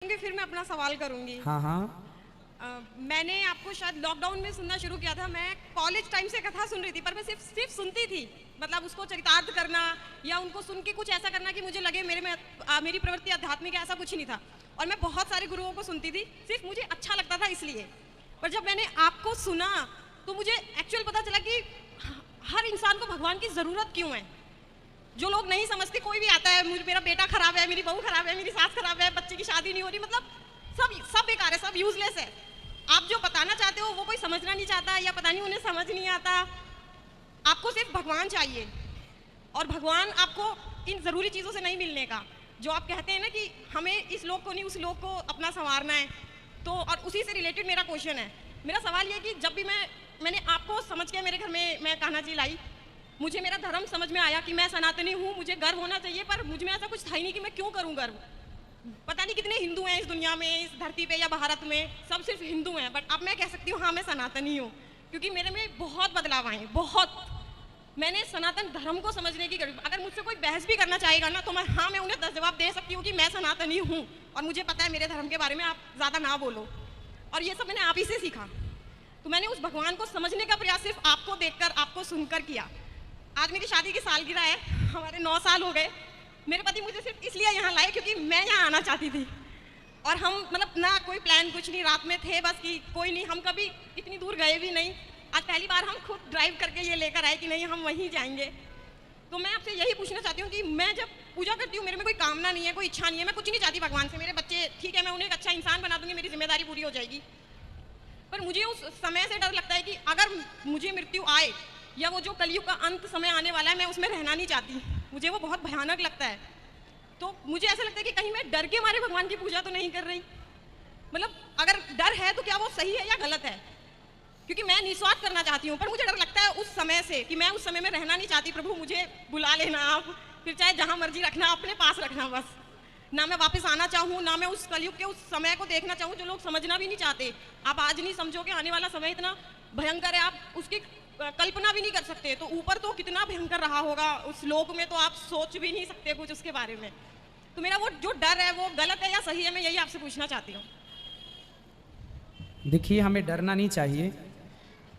फिर मैं अपना सवाल करूंगी। हाँ हाँ। मैंने आपको शायद लॉकडाउन में सुनना शुरू किया था। मैं कॉलेज टाइम से कथा सुन रही थी, पर मैं सिर्फ सुनती थी। मतलब उसको चरितार्थ करना या उनको सुन के कुछ ऐसा करना कि मुझे लगे मेरी प्रवृत्ति आध्यात्मिक है, ऐसा कुछ नहीं था। और मैं बहुत सारे गुरुओं को सुनती थी, सिर्फ मुझे अच्छा लगता था इसलिए। पर जब मैंने आपको सुना तो मुझे एक्चुअल पता चला कि हर इंसान को भगवान की ज़रूरत क्यों है। जो लोग नहीं समझते, कोई भी आता है, मेरा बेटा खराब है, मेरी बहू खराब है, मेरी सास खराब है, बच्चे की शादी नहीं हो रही, मतलब सब बेकार है, सब यूजलेस है। आप जो बताना चाहते हो वो कोई समझना नहीं चाहता, या पता नहीं उन्हें समझ नहीं आता। आपको सिर्फ भगवान चाहिए, और भगवान आपको इन ज़रूरी चीज़ों से नहीं मिलने का। जो आप कहते हैं ना कि हमें इस लोक को नहीं उस लोक को अपना संवारना है, तो और उसी से रिलेटेड मेरा क्वेश्चन है। मेरा सवाल ये है कि जब भी मैंने आपको समझ के मेरे घर में मैं कान्हा जी लाई, मुझे मेरा धर्म समझ में आया कि मैं सनातनी हूँ, मुझे गर्व होना चाहिए, पर मुझ में ऐसा कुछ था ही नहीं कि मैं क्यों करूँ गर्व। पता नहीं कितने हिंदू हैं इस दुनिया में, इस धरती पे या भारत में, सब सिर्फ हिंदू हैं, बट अब मैं कह सकती हूँ हाँ मैं सनातनी हूँ, क्योंकि मेरे में बहुत बदलाव आए, बहुत। मैंने सनातन धर्म को समझने की करी। अगर मुझसे कोई बहस भी करना चाहेगा ना, तो मैं उन्हें 10 जवाब दे सकती हूँ कि मैं सनातनी हूँ और मुझे पता है मेरे धर्म के बारे में, आप ज़्यादा ना बोलो। और ये सब मैंने आप ही से सीखा। तो मैंने उस भगवान को समझने का प्रयास सिर्फ आपको देखकर, आपको सुनकर किया। आज मेरी शादी की सालगिरह है, हमारे 9 साल हो गए। मेरे पति मुझे सिर्फ इसलिए यहाँ लाए क्योंकि मैं यहाँ आना चाहती थी, और हम मतलब ना कोई प्लान कुछ नहीं, रात में थे बस कि कोई नहीं, हम कभी इतनी दूर गए भी नहीं। आज पहली बार हम खुद ड्राइव करके ये लेकर आए कि नहीं हम वहीं जाएंगे। तो मैं आपसे यही पूछना चाहती हूँ कि मैं जब पूजा करती हूँ, मेरे में कोई कामना नहीं है, कोई इच्छा नहीं है, मैं कुछ नहीं चाहती भगवान से। मेरे बच्चे ठीक है, मैं उन्हें एक अच्छा इंसान बना दूंगी, मेरी जिम्मेदारी पूरी हो जाएगी। पर मुझे उस समय से डर लगता है कि अगर मुझे मृत्यु आए या वो जो कलयुग का अंत समय आने वाला है, मैं उसमें रहना नहीं चाहती, मुझे वो बहुत भयानक लगता है। तो मुझे ऐसा लगता है कि कहीं मैं डर के मारे भगवान की पूजा तो नहीं कर रही। मतलब अगर डर है तो क्या वो सही है या गलत है, क्योंकि मैं निस्वार्थ करना चाहती हूँ, पर मुझे डर लगता है उस समय से कि मैं उस समय में रहना नहीं चाहती। प्रभु मुझे बुला लेना आप, फिर चाहे जहाँ मर्जी रखना, अपने पास रखना बस। ना मैं वापस आना चाहूँ, ना मैं उस कलयुग के उस समय को देखना चाहूँ जो लोग समझना भी नहीं चाहते। आप आज नहीं समझोगे, आने वाला समय इतना भयंकर है, आप उसकी कल्पना भी नहीं कर सकते। तो ऊपर तो कितना भयंकर रहा होगा, उस लोक में तो आप सोच भी नहीं सकते कुछ उसके बारे में। तो मेरा वो जो डर है वो गलत है या सही है, मैं यही आपसे पूछना चाहती हूँ। देखिए, हमें डरना नहीं चाहिए।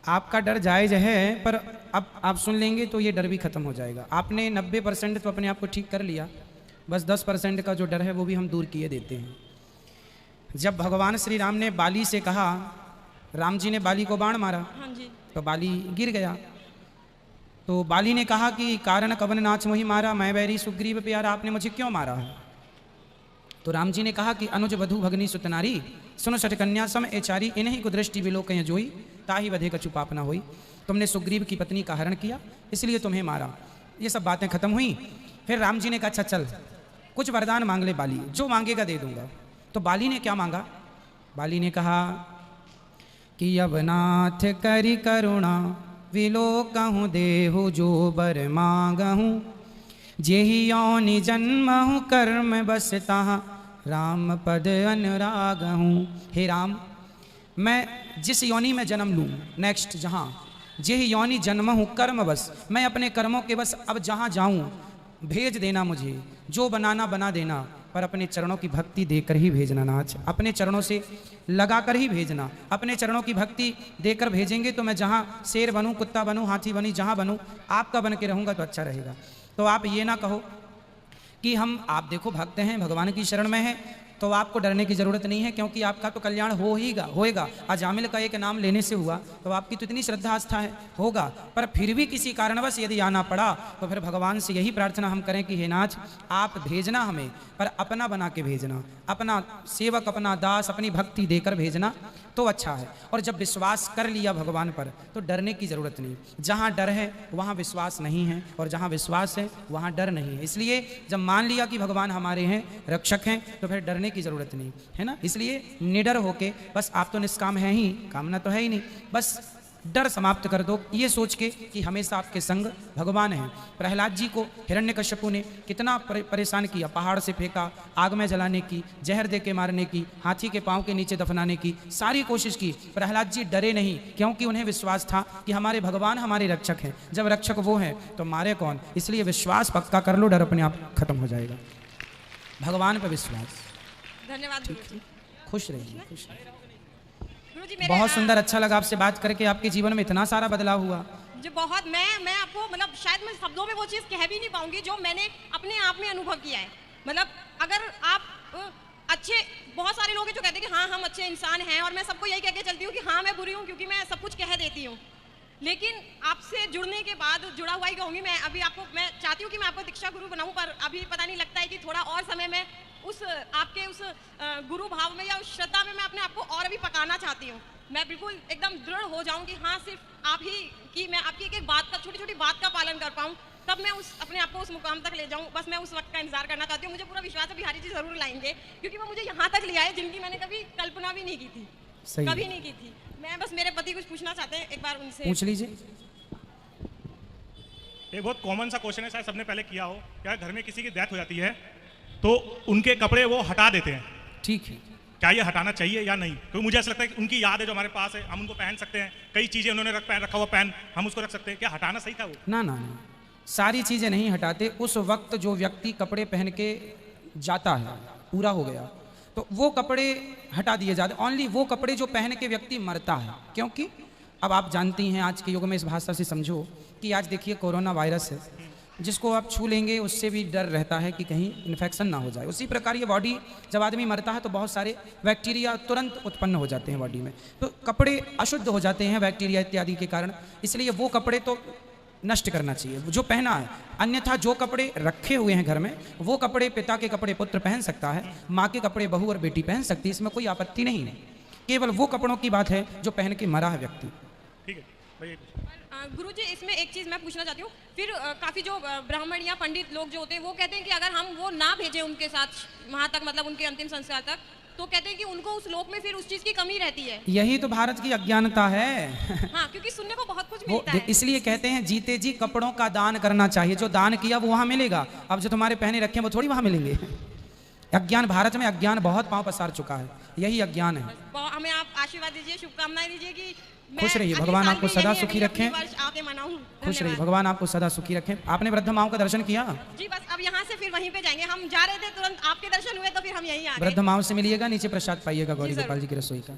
आपका डर जायज़ है, पर अब आप सुन लेंगे तो ये डर भी खत्म हो जाएगा। आपने 90% तो अपने आप को ठीक कर लिया, बस 10% का जो डर है वो भी हम दूर किए देते हैं। जब भगवान श्री राम ने बाली से कहा, राम जी ने बाली को बाण मारा, हाँ जी। तो बाली गिर गया। तो बाली ने कहा कि कारण कवन नाच मोहि मारा, मैं बैरी सुग्रीव प्यारा, आपने मुझे क्यों मारा है। तो राम जी ने कहा कि अनुज वधु भगनी सुतनारी, सुनो सठ कन्या सम एचारी, इन्हीं को दृष्टि विलोक जोई, ताही वधे कछु पाप ना होई। तुमने सुग्रीव की पत्नी का हरण किया, इसलिए तुम्हें मारा। ये सब बातें खत्म हुई। फिर राम जी ने कहा अच्छा चल कुछ वरदान मांग ले बाली, जो मांगेगा दे दूंगा। तो बाली ने क्या मांगा, बाली ने कहा कि अब नाथ करी करुणा विलोकहूँ देहु जो बर मांगहूँ, जेहि योनि जन्महु कर्म बसता राम पद अनुराग हूँ। हे राम, मैं जिस योनि में जन्म लूँ, नेक्स्ट जहाँ जेहि योनि जन्म हूँ कर्म बस, मैं अपने कर्मों के बस अब जहाँ जाऊँ भेज देना मुझे, जो बनाना बना देना, पर अपने चरणों की भक्ति देकर ही भेजना नाथ, अपने चरणों से लगा कर ही भेजना। अपने चरणों की भक्ति देकर भेजेंगे तो मैं जहाँ शेर बनूँ, कुत्ता बनूँ, हाथी बनूँ, जहाँ बनूँ आपका बन के रहूँगा तो अच्छा रहेगा। तो आप ये ना कहो कि आप देखो भक्त हैं, भगवान की शरण में हैं, तो आपको डरने की ज़रूरत नहीं है, क्योंकि आपका तो कल्याण होएगा। अजामिल का एक नाम लेने से हुआ, तो आपकी तो इतनी श्रद्धा आस्था है, होगा। पर फिर भी किसी कारणवश यदि आना पड़ा तो फिर भगवान से यही प्रार्थना हम करें कि हे नाथ आप भेजना हमें, पर अपना बना के भेजना, अपना सेवक, अपना दास, अपनी भक्ति देकर भेजना तो अच्छा है। और जब विश्वास कर लिया भगवान पर तो डरने की ज़रूरत नहीं। जहाँ डर है वहाँ विश्वास नहीं है, और जहाँ विश्वास है वहाँ डर नहीं है। इसलिए जब मान लिया कि भगवान हमारे हैं, रक्षक हैं, तो फिर डरने की ज़रूरत नहीं है ना। इसलिए निडर होके बस, आप तो निष्काम हैं ही, कामना तो है ही नहीं, बस डर समाप्त कर दो, ये सोच के कि हमेशा आपके संग भगवान हैं। प्रहलाद जी को हिरण्यकश्यपु ने कितना परेशान किया, पहाड़ से फेंका, आग में जलाने की, जहर दे के मारने की, हाथी के पांव के नीचे दफनाने की सारी कोशिश की। प्रहलाद जी डरे नहीं, क्योंकि उन्हें विश्वास था कि हमारे भगवान हमारे रक्षक हैं। जब रक्षक वो हैं तो मारे कौन, इसलिए विश्वास पक्का कर लो, डर अपने आप खत्म हो जाएगा। भगवान पर विश्वास। धन्यवाद गुरुजी। खुश रहिए, खुश रहिए। गुरुजी मेरे बहुत सुंदर, अच्छा लगा आपसे बात करके। आपके जीवन में इतना सारा बदलाव हुआ। जो बहुत मैं आपको मतलब शायद मैं शब्दों में वो चीज़ कह भी नहीं पाऊंगी जो मैंने अपने आप में अनुभव किया है। मतलब अगर आप अच्छे, बहुत सारे लोग हैं जो कहते हैं कि हाँ हम अच्छे इंसान हैं, और मैं सबको यही कह के चलती हूँ कि हाँ मैं बुरी हूँ क्योंकि मैं सब कुछ कह देती हूँ। लेकिन आपसे जुड़ने के बाद जुड़ा हुआ ही कहूँगी मैं। अभी आपको मैं चाहती हूँ कि मैं आपको दीक्षा गुरु बनाऊँ, पर अभी पता नहीं लगता है कि थोड़ा और समय में उस आपके उस गुरु भाव में या उस श्रद्धा में मैं अपने आप को और भी पकाना चाहती हूँ। मैं बिल्कुल एकदम दृढ़ हो जाऊँ कि हाँ सिर्फ आप ही की मैं आपकी एक एक बात का, छोटी छोटी बात का पालन कर पाऊँ, तब मैं उस अपने आप को उस मुकाम तक ले जाऊँ। बस मैं उस वक्त का इंतजार करना चाहती हूँ। मुझे पूरा विश्वास है बिहारी जी जरूर लाएंगे, क्योंकि वो मुझे यहाँ तक ले आए जिनकी मैंने कभी कल्पना भी नहीं की थी, कभी नहीं की थी। मैं बस, मेरे पति कुछ पूछना चाहते हैं, एक बार उनसे पूछ लीजिए। एक बहुत कॉमन सा क्वेश्चन है, शायद सबने पहले किया हो। क्या घर में किसी की डेथ हो जाती है तो उनके कपड़े वो हटा देते हैं, ठीक है, क्या ये हटाना चाहिए या नहीं? क्योंकि मुझे ऐसा लगता है कि उनकी याद है जो हमारे पास है, हम उनको पहन सकते हैं। कई चीजें उन्होंने रखा हुआ पेन, हम उसको रख सकते हैं। क्या हटाना सही था वो? ना ना ना, सारी चीज़ें नहीं हटाते। उस वक्त जो व्यक्ति कपड़े पहन के जाता है, पूरा हो गया तो वो कपड़े हटा दिए जाते। ओनली वो कपड़े जो पहन के व्यक्ति मरता है, क्योंकि अब आप जानती हैं आज के युग में, इस भाषा से समझो कि आज देखिए कोरोना वायरस है, जिसको आप छू लेंगे उससे भी डर रहता है कि कहीं इन्फेक्शन ना हो जाए। उसी प्रकार ये बॉडी, जब आदमी मरता है तो बहुत सारे बैक्टीरिया तुरंत उत्पन्न हो जाते हैं बॉडी में, तो कपड़े अशुद्ध हो जाते हैं बैक्टीरिया इत्यादि के कारण। इसलिए वो कपड़े तो नष्ट करना चाहिए जो पहना है। अन्यथा जो कपड़े रखे हुए हैं घर में, वो कपड़े पिता के कपड़े पुत्र पहन सकता है, माँ के कपड़े बहू और बेटी पहन सकती है, इसमें कोई आपत्ति नहीं है। केवल वो कपड़ों की बात है जो पहन के मरा है व्यक्ति। ठीक है भाई। गुरुजी इसमें एक चीज़ मैं पूछना चाहती हूँ। फिर काफ़ी जो ब्राह्मण या पंडित लोग जो होते हैं वो कहते हैं कि अगर हम वो ना भेजें उनके साथ वहाँ तक, मतलब उनके अंतिम संस्कार तक, तो कहते हैं कि उनको उस लोक में फिर उस चीज़ की कमी रहती है। यही तो भारत की अज्ञानता है। हाँ, क्योंकि सुनने को बहुत कुछ वो मिलता है। इसलिए कहते हैं जीते जी कपड़ों का दान करना चाहिए। जो दान किया वो वहाँ मिलेगा, अब जो तुम्हारे पहने रखे हैं वो थोड़ी वहाँ मिलेंगे। अज्ञान, भारत में अज्ञान बहुत पांव पसार चुका है, यही अज्ञान है। हमें आप आशीर्वाद दीजिए, शुभकामनाएं दीजिए कि खुश रहिए, भगवान आपको सदा सुखी रखें। आके मनाऊं। खुश रहिए, भगवान आपको सदा सुखी रखें। आपने वृद्ध माओं का दर्शन किया? जी बस अब यहाँ से फिर वहीं पे जाएंगे। हम जा रहे थे, तुरंत आपके दर्शन हुए तो फिर हम यहीं आ गए। वृद्ध माओं से मिलिएगा, नीचे प्रसाद पाइएगा गौरी गोपाल जी की रसोई का।